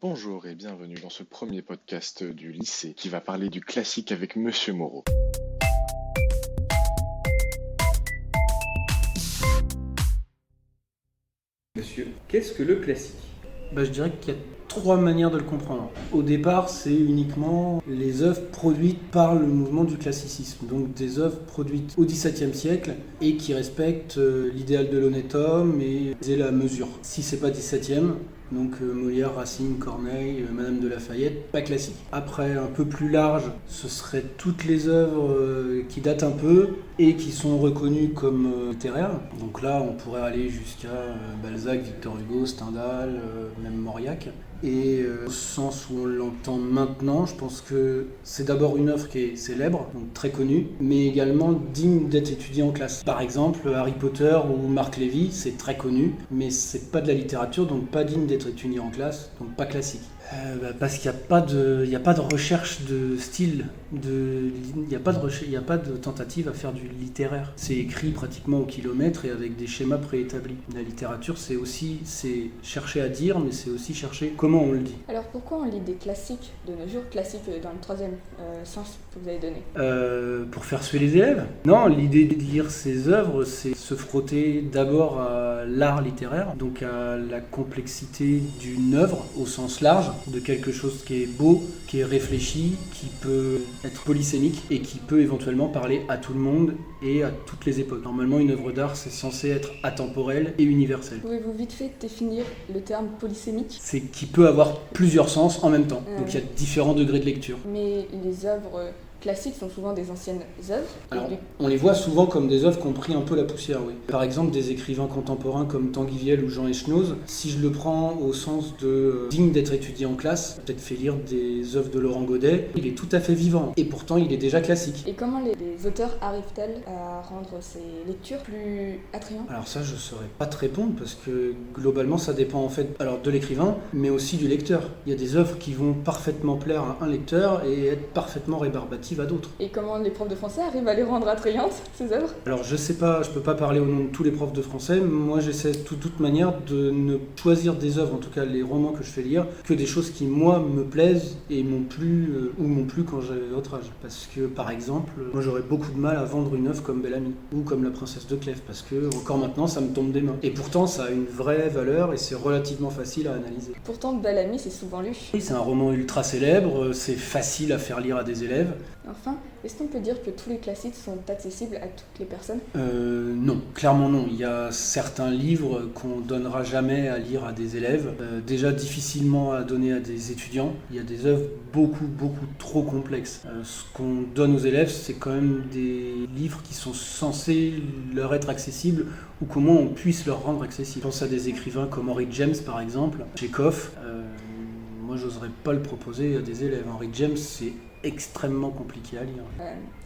Bonjour et bienvenue dans ce premier podcast du lycée qui va parler du classique avec Monsieur Moreau. Monsieur, qu'est-ce que le classique? Je dirais qu'il y a trois manières de le comprendre. Au départ, c'est uniquement les œuvres produites par le mouvement du classicisme, donc des œuvres produites au XVIIe siècle et qui respectent l'idéal de l'honnête homme et la mesure. Si c'est pas XVIIe, donc Molière, Racine, Corneille, Madame de Lafayette, pas classique. Après, un peu plus large, ce seraient toutes les œuvres qui datent un peu et qui sont reconnues comme littéraires. Donc là, on pourrait aller jusqu'à Balzac, Victor Hugo, Stendhal, même Mauriac. Et au sens où on l'entend maintenant, je pense que c'est d'abord une œuvre qui est célèbre, donc très connue, mais également digne d'être étudiée en classe. Par exemple, Harry Potter ou Marc Lévy, c'est très connu, mais c'est pas de la littérature, donc pas digne d'être étudié en classe, donc pas classique. Parce qu'il n'y a pas de recherche de style, il n'y a pas de tentative à faire du littéraire. C'est écrit pratiquement au kilomètre et avec des schémas préétablis. La littérature, c'est chercher à dire, mais c'est aussi chercher comment on le dit. Alors pourquoi on lit des classiques de nos jours, classiques dans le troisième sens que vous avez donné? Pour faire suer les élèves? Non, l'idée de lire ces œuvres, c'est se frotter d'abord à l'art littéraire, donc à la complexité d'une œuvre au sens large, de quelque chose qui est beau, qui est réfléchi, qui peut être polysémique et qui peut éventuellement parler à tout le monde et à toutes les époques. Normalement, une œuvre d'art, c'est censé être atemporelle et universelle. Pouvez-vous vite fait définir le terme polysémique? C'est qui peut avoir plusieurs sens en même temps. Donc il y a différents degrés de lecture. Mais les œuvres classiques sont souvent des anciennes œuvres. Alors, on les voit souvent comme des œuvres qui ont pris un peu la poussière, oui. Par exemple, des écrivains contemporains comme Tanguy Viel ou Jean Echenoz, si je le prends au sens de digne d'être étudié en classe, peut-être fait lire des œuvres de Laurent Godet, il est tout à fait vivant, et pourtant il est déjà classique. Et comment les auteurs arrivent-ils à rendre ces lectures plus attrayantes? Alors ça, je ne saurais pas te répondre, parce que globalement, ça dépend en fait de l'écrivain, mais aussi du lecteur. Il y a des œuvres qui vont parfaitement plaire à un lecteur et être parfaitement rébarbatives à d'autres. Et comment les profs de français arrivent à les rendre attrayantes, ces œuvres? Alors je sais pas, je peux pas parler au nom de tous les profs de français. Moi j'essaie de toute manière de ne choisir des œuvres, en tout cas les romans que je fais lire, que des choses qui moi me plaisent et m'ont plu quand j'avais votre âge. Parce que par exemple, moi j'aurais beaucoup de mal à vendre une œuvre comme Bel-Ami ou comme La Princesse de Clèves, parce que encore maintenant ça me tombe des mains. Et pourtant ça a une vraie valeur et c'est relativement facile à analyser. Pourtant Bel-Ami c'est souvent lu. Oui, c'est un roman ultra célèbre, c'est facile à faire lire à des élèves. Enfin, est-ce qu'on peut dire que tous les classiques sont accessibles à toutes les personnes? Non, clairement non. Il y a certains livres qu'on donnera jamais à lire à des élèves, déjà difficilement à donner à des étudiants. Il y a des œuvres beaucoup trop complexes. Ce qu'on donne aux élèves, c'est quand même des livres qui sont censés leur être accessibles ou comment on puisse leur rendre accessible. Je pense à des écrivains comme Henry James par exemple, Tchekhov. Moi, j'oserais pas le proposer à des élèves. Henry James, c'est extrêmement compliqué à lire.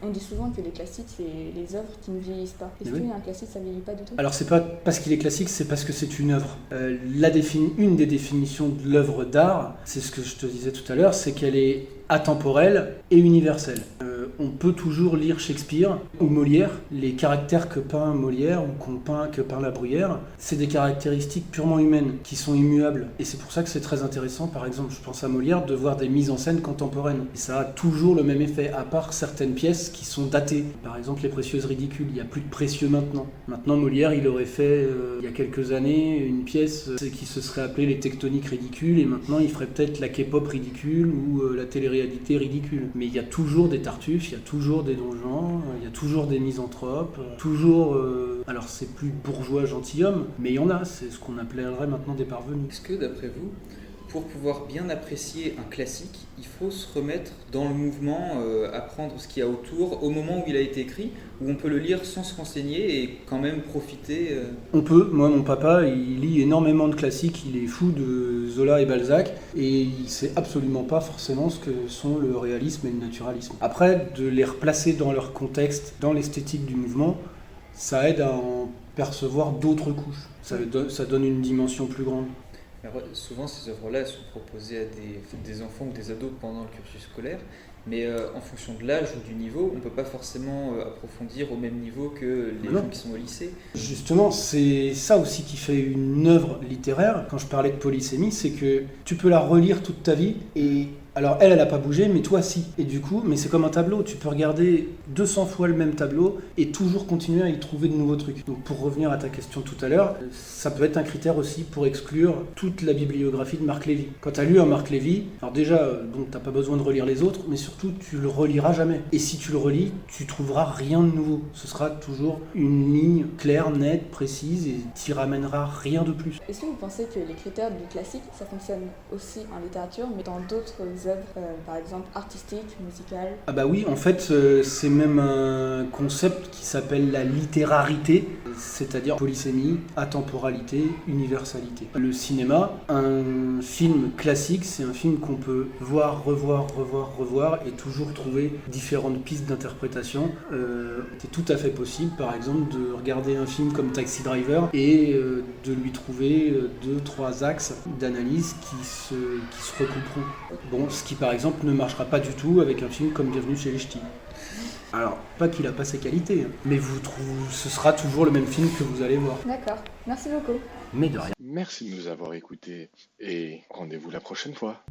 On dit souvent que les classiques, c'est les œuvres qui ne vieillissent pas. Est-ce qu'un classique, ça ne vieillit pas du tout? Alors, c'est pas parce qu'il est classique, c'est parce que c'est une œuvre. Une des définitions de l'œuvre d'art, c'est ce que je te disais tout à l'heure, c'est qu'elle est atemporelle et universelle. On peut toujours lire Shakespeare ou Molière. Les caractères que peint Molière ou que peint La Bruyère, c'est des caractéristiques purement humaines qui sont immuables. Et c'est pour ça que c'est très intéressant, par exemple, je pense à Molière, de voir des mises en scène contemporaines. Et ça a toujours le même effet, à part certaines pièces qui sont datées. Par exemple, Les Précieuses ridicules, il n'y a plus de précieux maintenant. Maintenant, Molière, il aurait fait, il y a quelques années, une pièce qui se serait appelée Les Tectoniques ridicules, et maintenant, il ferait peut-être la K-pop ridicule ou la télé-réalité ridicule. Mais il y a toujours des Tartuffes, il y a toujours des donjons, il y a toujours des misanthropes, toujours... alors c'est plus bourgeois gentilhomme, mais il y en a, c'est ce qu'on appellerait maintenant des parvenus. Est-ce que d'après vous, pour pouvoir bien apprécier un classique, il faut se remettre dans le mouvement, apprendre ce qu'il y a autour, au moment où il a été écrit, où on peut le lire sans se renseigner et quand même profiter On peut. Moi, mon papa, il lit énormément de classiques, il est fou de Zola et Balzac, et il sait absolument pas forcément ce que sont le réalisme et le naturalisme. Après, de les replacer dans leur contexte, dans l'esthétique du mouvement, ça aide à en percevoir d'autres couches. Ça donne une dimension plus grande. Alors, souvent, ces œuvres-là sont proposées à des enfants ou des ados pendant le cursus scolaire, mais en fonction de l'âge ou du niveau, on ne peut pas forcément approfondir au même niveau que les gens qui sont au lycée. Justement, c'est ça aussi qui fait une œuvre littéraire. Quand je parlais de polysémie, c'est que tu peux la relire toute ta vie et alors elle n'a pas bougé, mais toi si. Et du coup, mais c'est comme un tableau, tu peux regarder 200 fois le même tableau et toujours continuer à y trouver de nouveaux trucs. Donc pour revenir à ta question tout à l'heure, ça peut être un critère aussi pour exclure toute la bibliographie de Marc Lévy. Quand tu as lu un Marc Lévy, alors déjà, donc t'as pas besoin de relire les autres, mais surtout tu le reliras jamais. Et si tu le relis, tu trouveras rien de nouveau. Ce sera toujours une ligne claire, nette, précise et t'y ramèneras rien de plus. Est-ce que vous pensez que les critères du classique, ça fonctionne aussi en littérature, mais dans d'autres œuvres, par exemple artistiques, musicales? Ah bah oui, en fait, c'est même un concept qui s'appelle la littérarité, c'est-à-dire polysémie, atemporalité, universalité. Le cinéma, un film classique, c'est un film qu'on peut voir, revoir et toujours trouver différentes pistes d'interprétation. C'est tout à fait possible, par exemple, de regarder un film comme Taxi Driver et de lui trouver 2-3 axes d'analyse qui se recouperont. Bon, ce qui par exemple ne marchera pas du tout avec un film comme Bienvenue chez les Ch'tis. Alors, pas qu'il a pas ses qualités, hein, mais ce sera toujours le même film que vous allez voir. D'accord, merci beaucoup. Mais de rien. Merci de nous avoir écoutés et rendez-vous la prochaine fois.